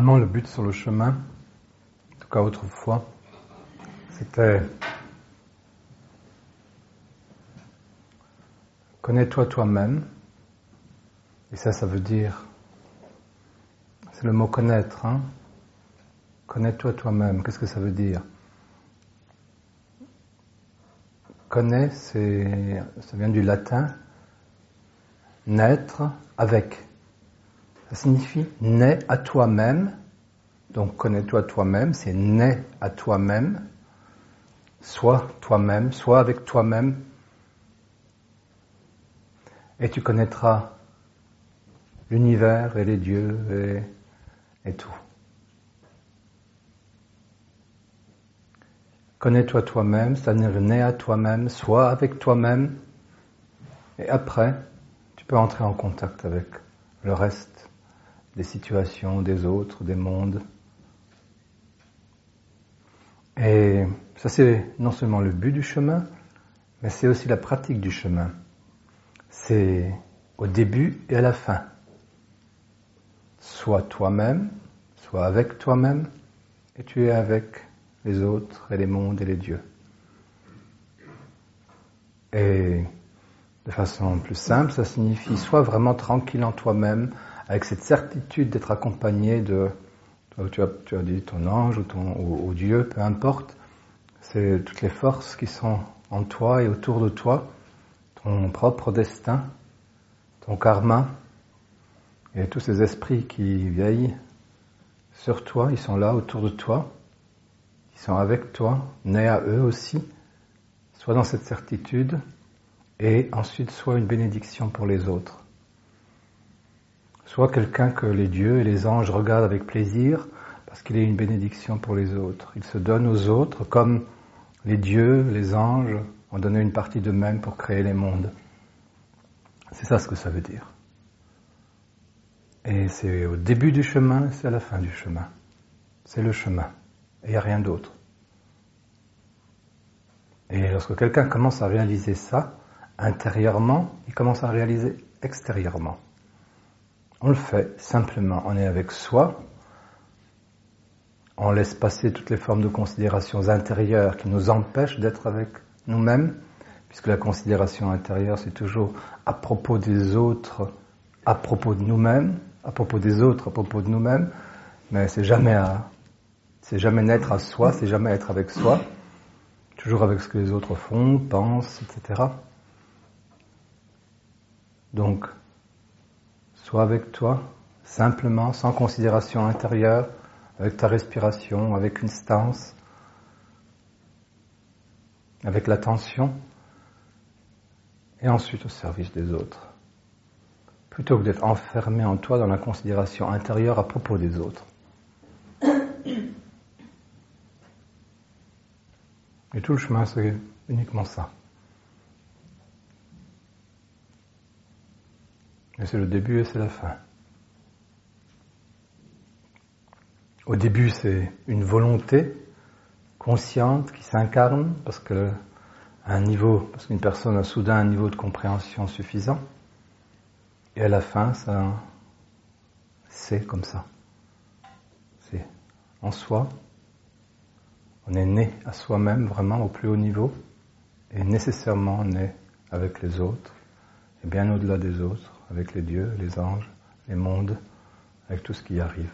Normalement, le but sur le chemin, en tout cas autrefois, c'était connais-toi toi-même. Et ça veut dire, c'est le mot connaître, hein. Connais-toi toi-même. Qu'est-ce que ça veut dire? Connais, ça vient du latin, naître avec. Ça signifie naît à toi-même. Donc connais-toi toi-même, c'est naît à toi-même. Sois toi-même, sois avec toi-même. Et tu connaîtras l'univers et les dieux et tout. Connais-toi toi-même, c'est-à-dire naît à toi-même, sois avec toi-même. Et après, tu peux entrer en contact avec le reste des situations, des autres, des mondes. Et ça, c'est non seulement le but du chemin, mais c'est aussi la pratique du chemin. C'est au début et à la fin. Sois toi-même, sois avec toi-même, et tu es avec les autres et les mondes et les dieux. Et de façon plus simple, ça signifie sois vraiment tranquille en toi-même, avec cette certitude d'être accompagné de, tu as dit ton ange ou Dieu, peu importe, c'est toutes les forces qui sont en toi et autour de toi, ton propre destin, ton karma, et tous ces esprits qui veillent sur toi, ils sont là autour de toi, ils sont avec toi, nés à eux aussi, sois dans cette certitude, et ensuite sois une bénédiction pour les autres. Sois quelqu'un que les dieux et les anges regardent avec plaisir, parce qu'il est une bénédiction pour les autres. Il se donne aux autres comme les dieux, les anges ont donné une partie d'eux-mêmes pour créer les mondes. C'est ça ce que ça veut dire. Et c'est au début du chemin, c'est à la fin du chemin. C'est le chemin. Et il n'y a rien d'autre. Et lorsque quelqu'un commence à réaliser ça, intérieurement, il commence à réaliser extérieurement. On le fait simplement, on est avec soi, on laisse passer toutes les formes de considérations intérieures qui nous empêchent d'être avec nous-mêmes, puisque la considération intérieure, c'est toujours à propos des autres, à propos de nous-mêmes, à propos des autres, à propos de nous-mêmes, mais c'est jamais naître à soi, c'est jamais être avec soi, toujours avec ce que les autres font, pensent, etc. Donc, sois avec toi, simplement, sans considération intérieure, avec ta respiration, avec une stance, avec l'attention, et ensuite au service des autres. Plutôt que d'être enfermé en toi dans la considération intérieure à propos des autres. Et tout le chemin, c'est uniquement ça. Et c'est le début et c'est la fin. Au début, c'est une volonté consciente qui s'incarne parce qu'une personne a soudain un niveau de compréhension suffisant. Et à la fin, c'est comme ça. C'est en soi. On est né à soi-même vraiment au plus haut niveau et nécessairement né avec les autres et bien au-delà des autres, avec les dieux, les anges, les mondes, avec tout ce qui arrive.